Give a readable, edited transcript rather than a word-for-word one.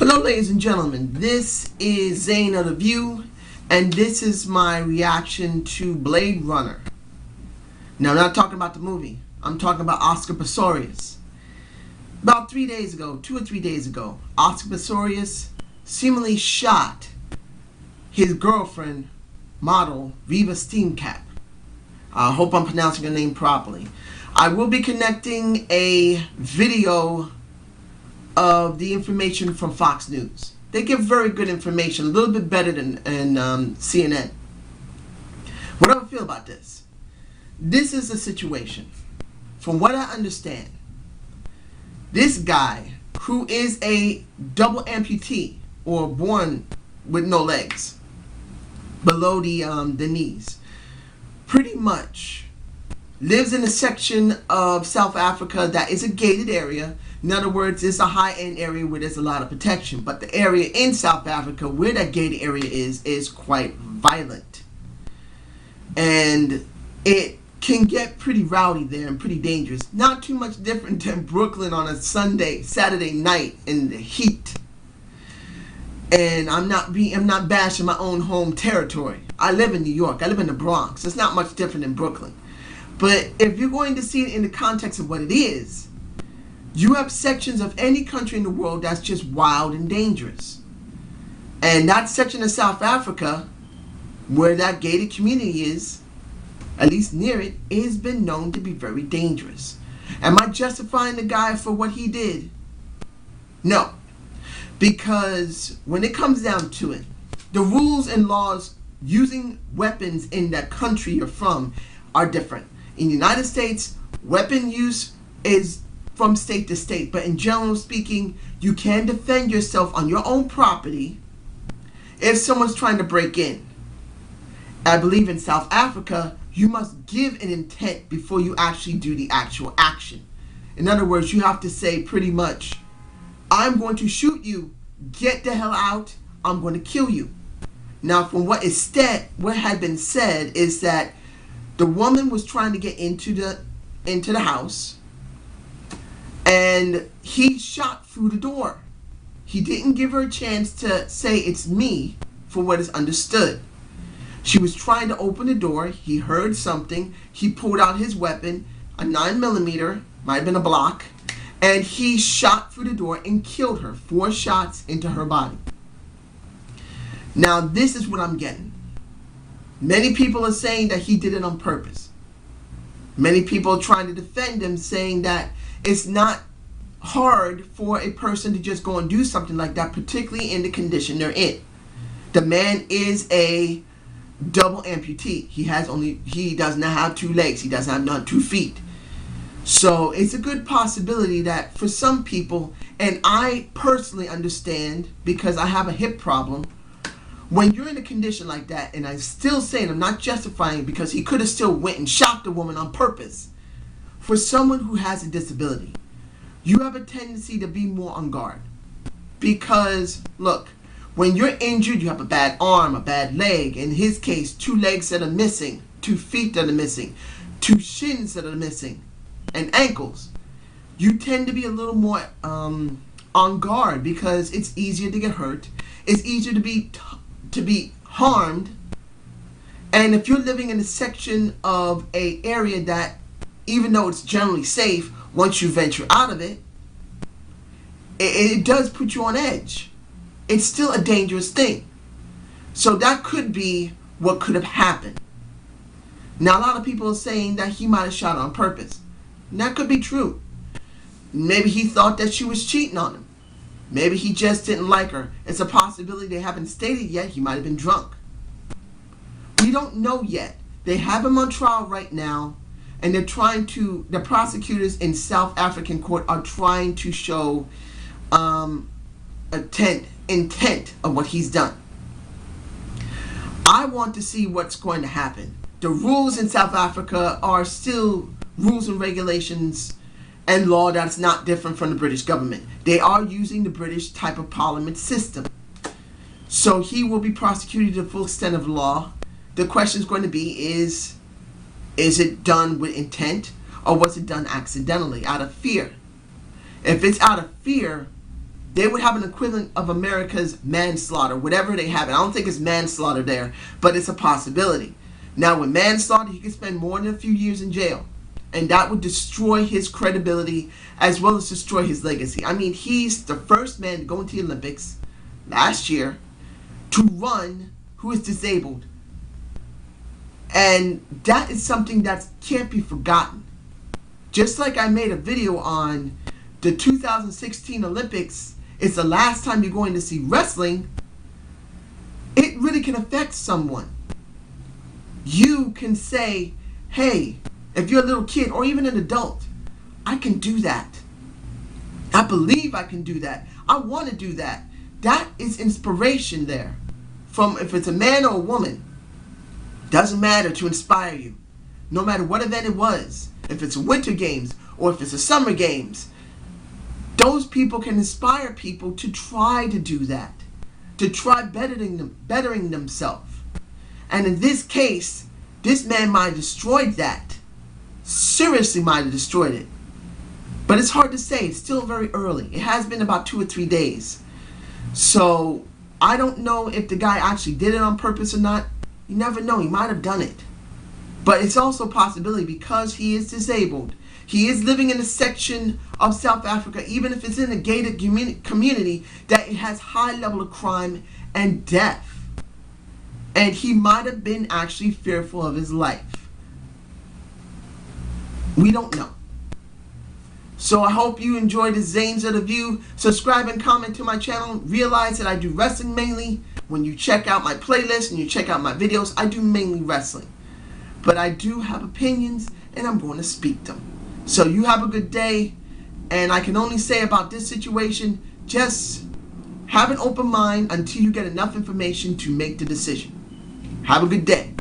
Hello ladies and gentlemen, this is Zane of the View, and this is my reaction to Blade Runner. Now I'm not talking about the movie, I'm talking about Oscar Pistorius. About 3 days ago, 2 or 3 days ago, Oscar Pistorius seemingly shot his girlfriend, model Viva Steenkamp. I hope I'm pronouncing her name properly. I will be connecting a video of the information from Fox News. They give very good information, a little bit better than CNN. What do I feel about this? This is a situation. From what I understand, this guy, who is a double amputee or born with no legs below the knees, pretty much lives in a section of South Africa that is a gated area. In other words, it's a high-end area where there's a lot of protection. But the area in South Africa where that gated area is quite violent. And it can get pretty rowdy there and pretty dangerous. Not too much different than Brooklyn on a Saturday night in the heat. And I'm not bashing my own home territory. I live in New York. I live in the Bronx. It's not much different than Brooklyn. But if you're going to see it in the context of what it is, you have sections of any country in the world that's just wild and dangerous. And that section of South Africa, where that gated community is, at least near it, has been known to be very dangerous. Am I justifying the guy for what he did? No. Because when it comes down to it, the rules and laws using weapons in that country you're from are different. In the United States, weapon use is from state to state, but in general speaking, you can defend yourself on your own property if someone's trying to break in. I believe in South Africa, you must give an intent before you actually do the actual action. In other words, you have to say pretty much, I'm going to shoot you, get the hell out, I'm going to kill you. Now, from what had been said is that the woman was trying to get into the house, and he shot through the door. He didn't give her a chance to say it's me, for what is understood. She was trying to open the door. He heard something. He pulled out his weapon, a 9mm, might have been a block, and he shot through the door and killed her. 4 shots into her body. Now, this is what I'm getting. Many people are saying that he did it on purpose. Many people are trying to defend him, saying that it's not hard for a person to just go and do something like that, particularly in the condition they're in. The man is a double amputee. He does not have 2 legs. He does not have 2 feet. So it's a good possibility that for some people, and I personally understand because I have a hip problem, when you're in a condition like that, and I'm still saying, I'm not justifying, because he could have still went and shot the woman on purpose. For someone who has a disability, you have a tendency to be more on guard. Because, look, when you're injured, you have a bad arm, a bad leg. In his case, 2 legs that are missing, 2 feet that are missing, 2 shins that are missing, and ankles. You tend to be a little more on guard because it's easier to get hurt. It's easier to be harmed. And if you're living in a section of an area that, even though it's generally safe, once you venture out of it, it does put you on edge. It's still a dangerous thing. So that could be what could have happened. Now, a lot of people are saying that he might have shot on purpose. And that could be true. Maybe he thought that she was cheating on him. Maybe he just didn't like her. It's a possibility they haven't stated yet. He might have been drunk. We don't know yet. They have him on trial right now, and the prosecutors in South African court are trying to show intent of what he's done. I want to see what's going to happen. The rules in South Africa are still rules and regulations and law that's not different from the British government. They are using the British type of parliament system. So he will be prosecuted to the full extent of law. The question is going to be, is it done with intent, or was it done accidentally, out of fear? If it's out of fear, they would have an equivalent of America's manslaughter, whatever they have it. I don't think it's manslaughter there, but it's a possibility. Now, with manslaughter, he could spend more than a few years in jail, and that would destroy his credibility as well as destroy his legacy. I mean, he's the first man to go into the Olympics last year to run who is disabled. And that is something that can't be forgotten. Just like I made a video on the 2016 Olympics, it's the last time you're going to see wrestling, it really can affect someone. You can say, hey, if you're a little kid or even an adult, I can do that. I believe I can do that. I want to do that. That is inspiration there. From if it's a man or a woman, doesn't matter, to inspire you. No matter what event it was, if it's Winter Games or if it's the Summer Games, those people can inspire people to try to do that, to try bettering themselves. And in this case, this man might have destroyed that. Seriously might have destroyed it. But it's hard to say. It's still very early. It has been about 2 or 3 days. So I don't know if the guy actually did it on purpose or not. You never know. He might have done it. But it's also a possibility because he is disabled. He is living in a section of South Africa, even if it's in a gated community, that it has high level of crime and death. And he might have been actually fearful of his life. We don't know. So I hope you enjoyed the Zane's of the View. Subscribe and comment to my channel. Realize that I do wrestling mainly. When you check out my playlist and you check out my videos, I do mainly wrestling. But I do have opinions and I'm going to speak them. So you have a good day. And I can only say about this situation, just have an open mind until you get enough information to make the decision. Have a good day.